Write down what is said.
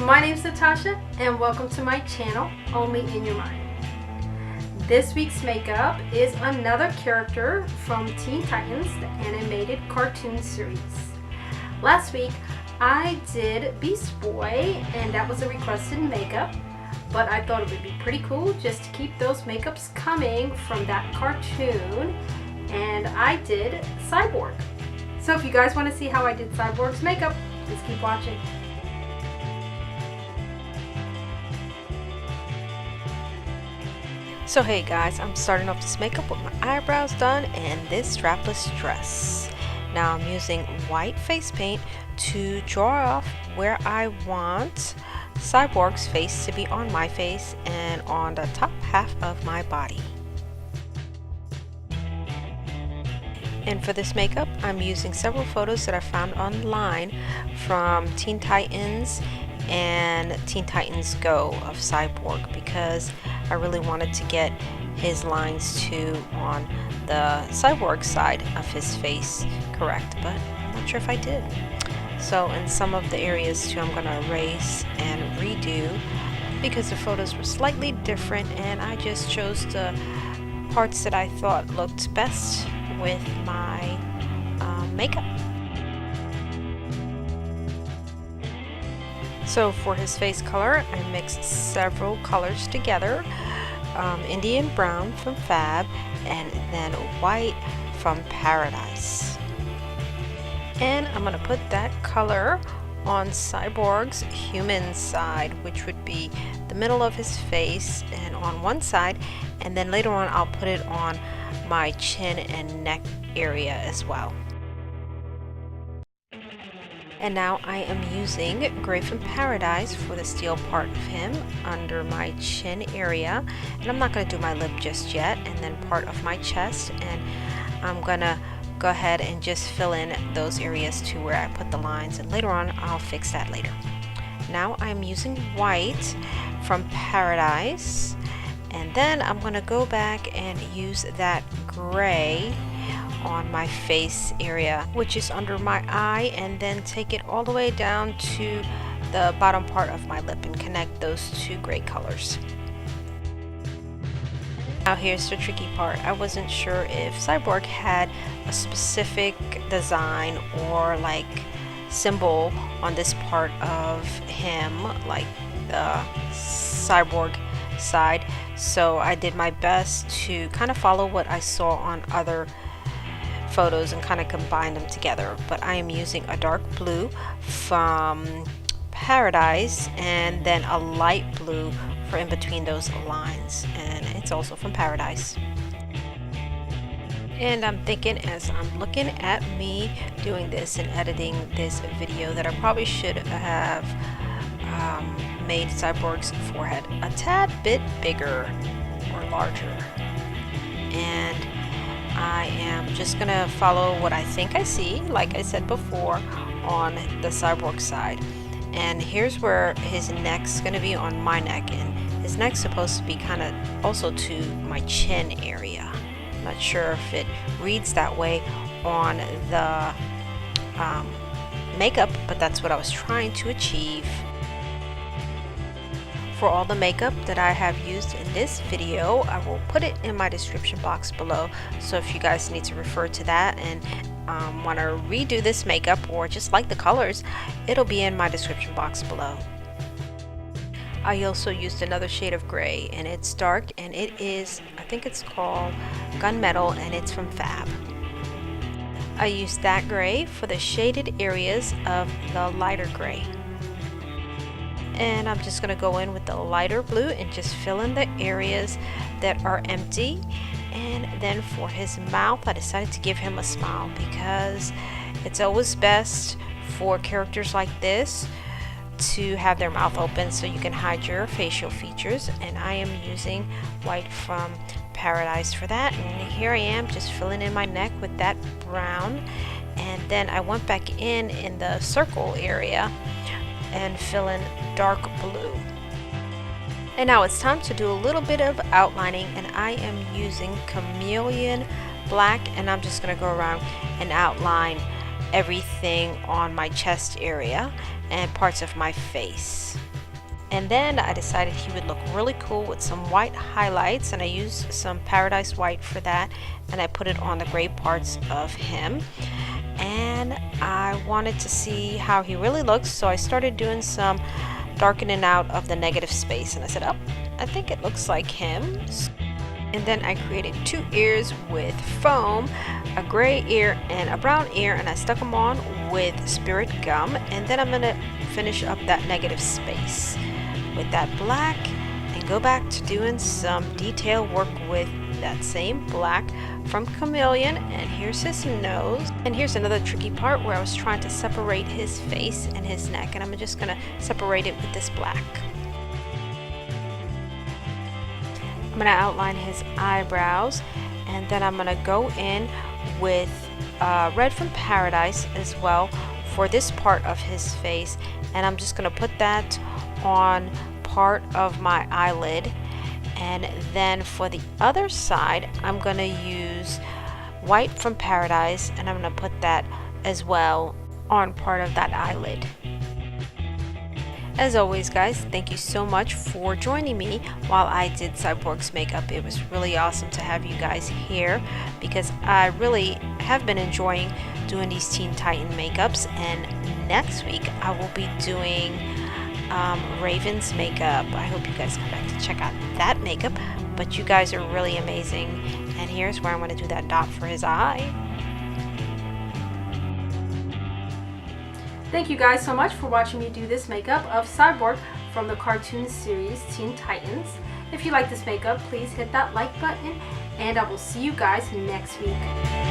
My name's Natasha and welcome to my channel, Only in Your Mind. This week's makeup is another character from Teen Titans, the animated cartoon series. Last week I did Beast Boy and that was a requested makeup, but I thought it would be pretty cool just to keep those makeups coming from that cartoon, and I did Cyborg. So if you guys want to see how I did Cyborg's makeup, just keep watching. So hey guys, I'm starting off this makeup with my eyebrows done and this strapless dress. Now I'm using white face paint to draw off where I want Cyborg's face to be on my face and on the top half of my body. And for this makeup, I'm using several photos that I found online from Teen Titans and Teen Titans Go of Cyborg, because I really wanted to get his lines too on the Cyborg side of his face correct, but I'm not sure if I did. So in some of the areas too, I'm going to erase and redo because the photos were slightly different, and I just chose the parts that I thought looked best with my makeup. So for his face color, I mixed several colors together, Indian brown from Fab and then white from Paradise. And I'm going to put that color on Cyborg's human side, which would be the middle of his face and on one side, and then later on I'll put it on my chin and neck area as well. And now I am using Gray from Paradise for the steel part of him under my chin area, and I'm not going to do my lip just yet, and then part of my chest, and I'm gonna go ahead and just fill in those areas to where I put the lines, and later on I'll fix that later. Now I'm using white from Paradise, and then I'm gonna go back and use that gray on my face area, which is under my eye, and then take it all the way down to the bottom part of my lip and connect those two gray colors. Now here's the tricky part. I wasn't sure if Cyborg had a specific design or like symbol on this part of him, like the Cyborg side, so I did my best to kind of follow what I saw on other photos and kind of combine them together. But I am using a dark blue from Paradise and then a light blue for in between those lines, and it's also from Paradise. And I'm thinking, as I'm looking at me doing this and editing this video, that I probably should have made Cyborg's forehead a tad bit bigger or larger. And I am just gonna follow what I think I see, like I said before, on the Cyborg side. And here's where his neck's gonna be on my neck, and his neck's supposed to be kind of also to my chin area. I'm not sure if it reads that way on the makeup, but that's what I was trying to achieve. For all the makeup that I have used in this video, I will put it in my description box below, so if you guys need to refer to that and want to redo this makeup or just like the colors, it'll be in my description box below. I also used another shade of gray, and it's dark, and it is, I think it's called Gunmetal, and it's from Fab. I used that gray for the shaded areas of the lighter gray. And I'm just going to go in with the lighter blue and just fill in the areas that are empty. And then for his mouth, I decided to give him a smile, because it's always best for characters like this to have their mouth open so you can hide your facial features. And I am using white from Paradise for that, and here I am just filling in my neck with that brown, and then I went back in the circle area and fill in dark blue. And now it's time to do a little bit of outlining, and I am using Cameleon black, and I'm just going to go around and outline everything on my chest area and parts of my face. And then I decided he would look really cool with some white highlights, and I used some Paradise White for that, and I put it on the gray parts of him. And I wanted to see how he really looks, so I started doing some darkening out of the negative space, and I said, oh, I think it looks like him. And then I created 2 ears with foam, a gray ear and a brown ear, and I stuck them on with spirit gum. And then I'm gonna finish up that negative space with that black and go back to doing some detail work with that same black from Cameleon. And here's his nose. And here's another tricky part where I was trying to separate his face and his neck, and I'm just gonna separate it with this black. I'm going to outline his eyebrows, and then I'm going to go in with red from Paradise as well for this part of his face, and I'm just going to put that on part of my eyelid. And then for the other side, I'm going to use white from Paradise, and I'm going to put that as well on part of that eyelid. As always, guys, thank you so much for joining me while I did Cyborg's makeup. It was really awesome to have you guys here because I really have been enjoying doing these Teen Titan makeups. And next week I will be doing Raven's makeup. I hope you guys come back to check out that makeup. But you guys are really amazing. And here's where I'm going to do that dot for his eye. Thank you guys so much for watching me do this makeup of Cyborg from the cartoon series Teen Titans. If you like this makeup, please hit that like button, and I will see you guys next week.